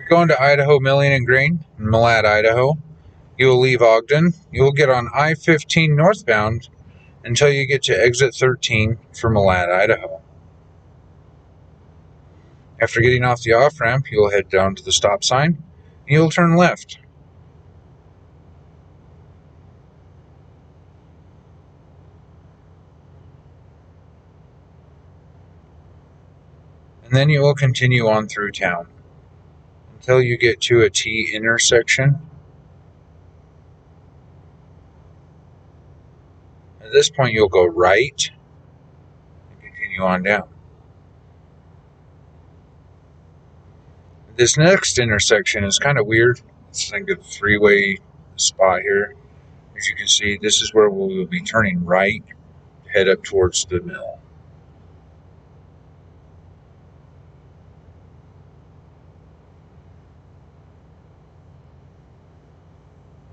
Going to Idaho Milling and Grain in Malad, Idaho. You will leave Ogden. You will get on I-15 northbound until you get to exit 13 for Malad, Idaho. After getting off the off-ramp, you will head down to the stop sign and you will turn left. And then you will continue on through town until you get to a T intersection. At this point, you'll go right and continue on down. This next intersection is kind of weird. It's like a three-way spot here. As you can see, this is where we will be turning right to head up towards the mill.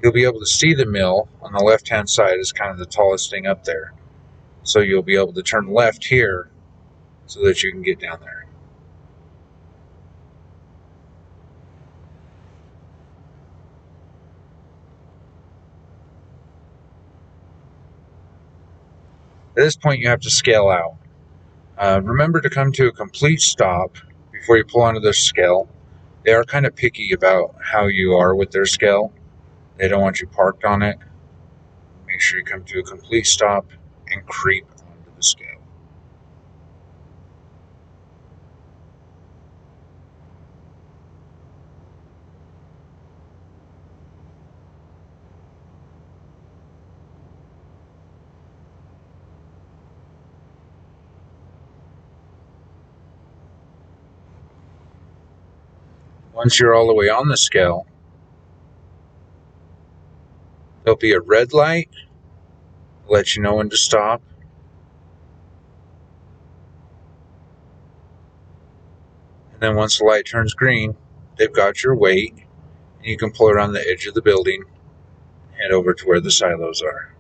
You'll be able to see the mill on the left-hand side is kind of the tallest thing up there. So you'll be able to turn left here so that you can get down there. At this point, you have to scale out. Remember to come to a complete stop before you pull onto their scale. They are kind of picky about how you are with their scale. They don't want you parked on it. Make sure you come to a complete stop and creep onto the scale. Once you're all the way on the scale, there'll be a red light to let you know when to stop. And then once the light turns green, they've got your weight, and you can pull around the edge of the building and head over to where the silos are.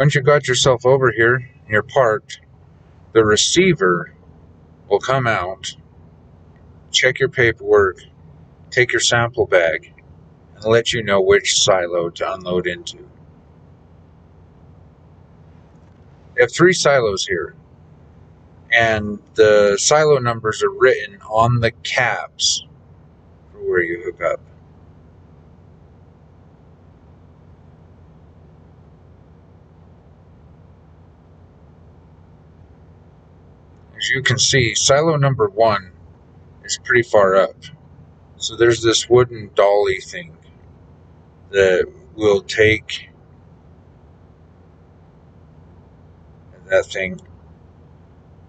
Once you've got yourself over here and you're parked, the receiver will come out, check your paperwork, take your sample bag, and let you know which silo to unload into. We have 3 silos here, and the silo numbers are written on the cabs for where you hook up. As you can see, silo number 1 is pretty far up. So there's this wooden dolly thing that will take that thing.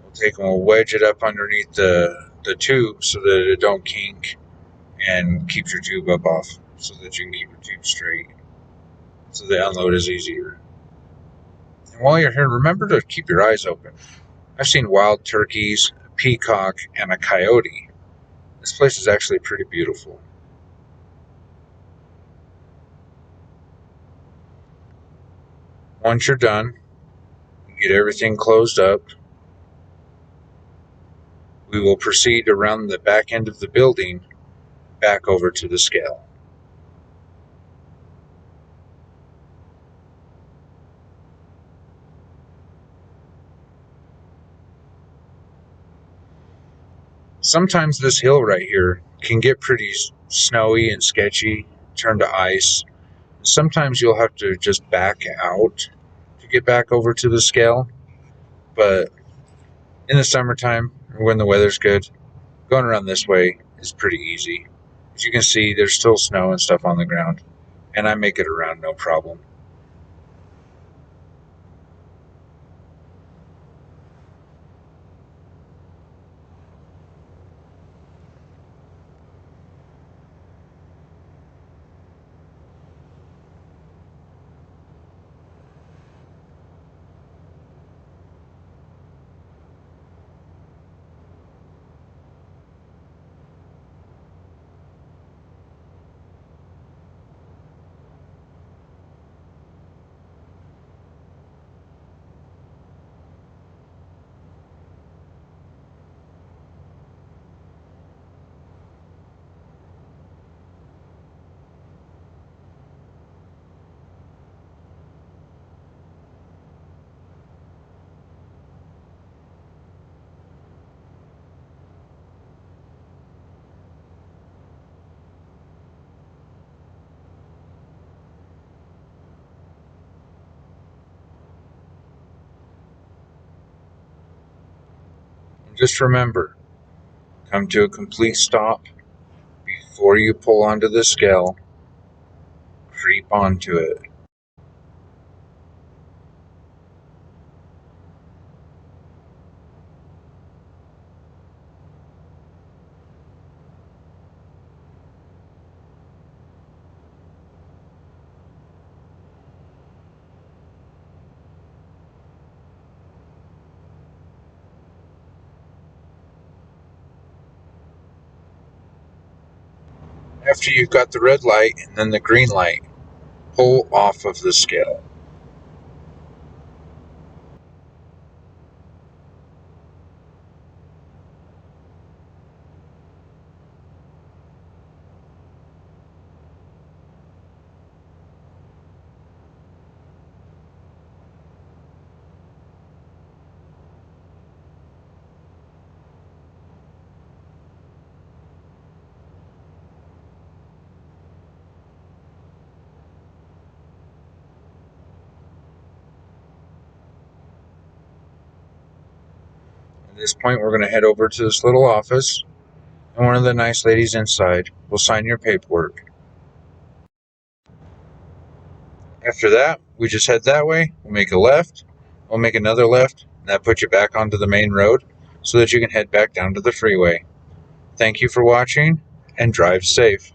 We'll take and we'll wedge it up underneath the tube so that it don't kink and keeps your tube up off so that you can keep your tube straight. So the unload is easier. And while you're here, remember to keep your eyes open. I've seen wild turkeys, a peacock, and a coyote. This place is actually pretty beautiful. Once you're done, you get everything closed up, we will proceed around the back end of the building back over to the scale. Sometimes this hill right here can get pretty snowy and sketchy, turn to ice. Sometimes you'll have to just back out to get back over to the scale. But in the summertime, when the weather's good, Going around this way is pretty easy. As you can see, there's still snow and stuff on the ground, and I make it around no problem. And just remember, come to a complete stop before you pull onto the scale. Creep onto it. After you've got the red light and then the green light, pull off of the scale. At this point, we're going to head over to this little office, and one of the nice ladies inside will sign your paperwork. After that, we just head that way, we'll make a left, we'll make another left, and that puts you back onto the main road so that you can head back down to the freeway. Thank you for watching, and drive safe.